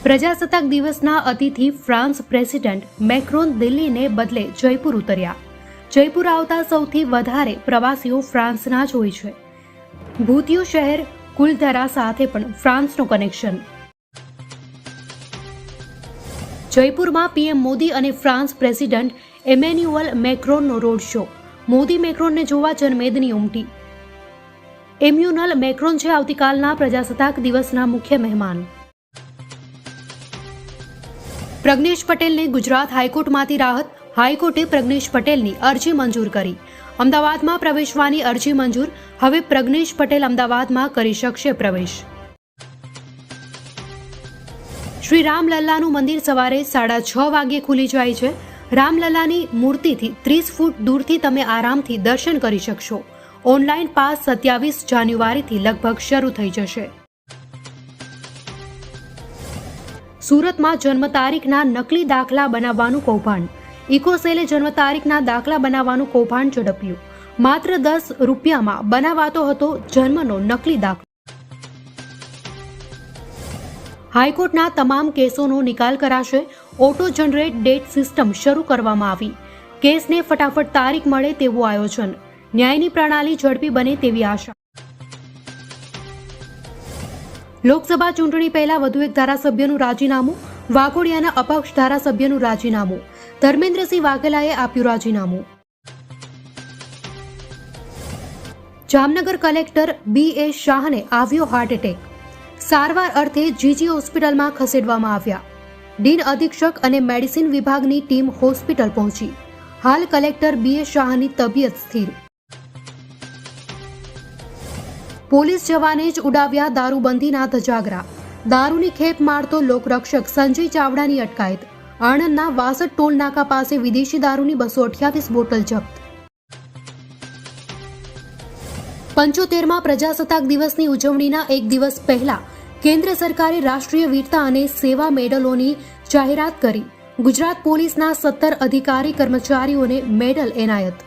પ્રજાસત્તાક દિવસના અતિથિ ફ્રાન્સ પ્રેસિડેન્ટ મેક્રોન દિલ્હીને બદલે જયપુર ઉતર્યા. જયપુર આવતા સૌથી વધારે પ્રવાસીઓ ફ્રાન્સના જ હોય છે. ભૂતિયું શહેર કુલધરા સાથે પણ ફ્રાન્સનો કનેક્શન. જયપુરમાં પીએમ મોદી અને ફ્રાન્સ પ્રેસિડેન્ટ એમેન્યુઅલ મેક્રોનનો રોડ શો. મોદી મેક્રોનને જોવા જનમેદની ઉમટી. એમ્યુનલ મેક્રોન છે આવતીકાલના પ્રજાસત્તાક દિવસના મુખ્ય મહેમાન. પ્રજ્ઞેશ પટેલને ગુજરાત હાઈકોર્ટમાંથી રાહત. હાઈકોર્ટે પ્રજ્ઞેશ પટેલની અરજી મંજૂર કરી. અમદાવાદમાં પ્રવેશવાની અરજી મંજૂર. હવે પ્રજ્ઞેશ પટેલ અમદાવાદમાં કરી શકશે પ્રવેશ. શ્રી રામલલ્લાનું મંદિર સવારે 6:30 વાગ્યે ખુલી જાય છે. રામલલ્લાની મૂર્તિથી 30 ફૂટ દૂરથી તમે આરામથી દર્શન કરી શકશો. ઓનલાઈન પાસ 27 જાન્યુઆરીથી લગભગ શરૂ થઈ જશે. સુરતમાં જન્મ તારીખના નકલી દાખલા બનાવવાનું કૌભાંડ. ઇકોસેલે જન્મ તારીખના દાખલા બનાવવાનું કૌભાંડ ઝડપ્યું. માત્ર 10 રૂપિયામાં બનાવાતો હતો જન્મનો નકલી દાખલો. હાઈકોર્ટના તમામ કેસોનો નિકાલ કરાશે. ઓટો જનરેટ ડેટ સિસ્ટમ શરૂ કરવામાં આવી. કેસને ફટાફટ તારીખ મળે તેવું આયોજન. ન્યાયની પ્રણાલી ઝડપી બને તેવી આશા. લોકસભા ચૂંટણી પહેલા વધુ એક ધારાસભ્યનું રાજીનામું. વાઘોડિયાના અપક્ષ ધારાસભ્યનું રાજીનામું. ધર્મેન્દ્રસિંહ વાઘેલાએ આપ્યું રાજીનામું. Jamnagar collector B.A. શાહને આવ્યો હાર્ટ એટેક. સારવાર અર્થે જીજી હોસ્પિટલમાં ખસેડવામાં આવ્યા. ડીન અધિક્ષક અને મેડિસિન વિભાગની ટીમ હોસ્પિટલ પહોંચી. હાલ કલેક્ટર B.A. શાહની તબિયત સ્થિર. પોલીસ જવાને જ ઉડાવ્યા દારૂબંધીના ધજાગરા. દારૂની ખેપ મારતો લોકરક્ષક સંજય ચાવડાની અટકાયત. આણંદના વાસદ ટોલ નાકા પાસે વિદેશી દારૂની 228 બોટલ જપ્ત. 75માં પ્રજાસત્તાક દિવસની ઉજવણીના એક દિવસ પહેલા કેન્દ્ર સરકારે રાષ્ટ્રીય વીરતા અને સેવા મેડલોની જાહેરાત કરી. ગુજરાત પોલીસના 17 અધિકારી કર્મચારીઓને મેડલ એનાયત.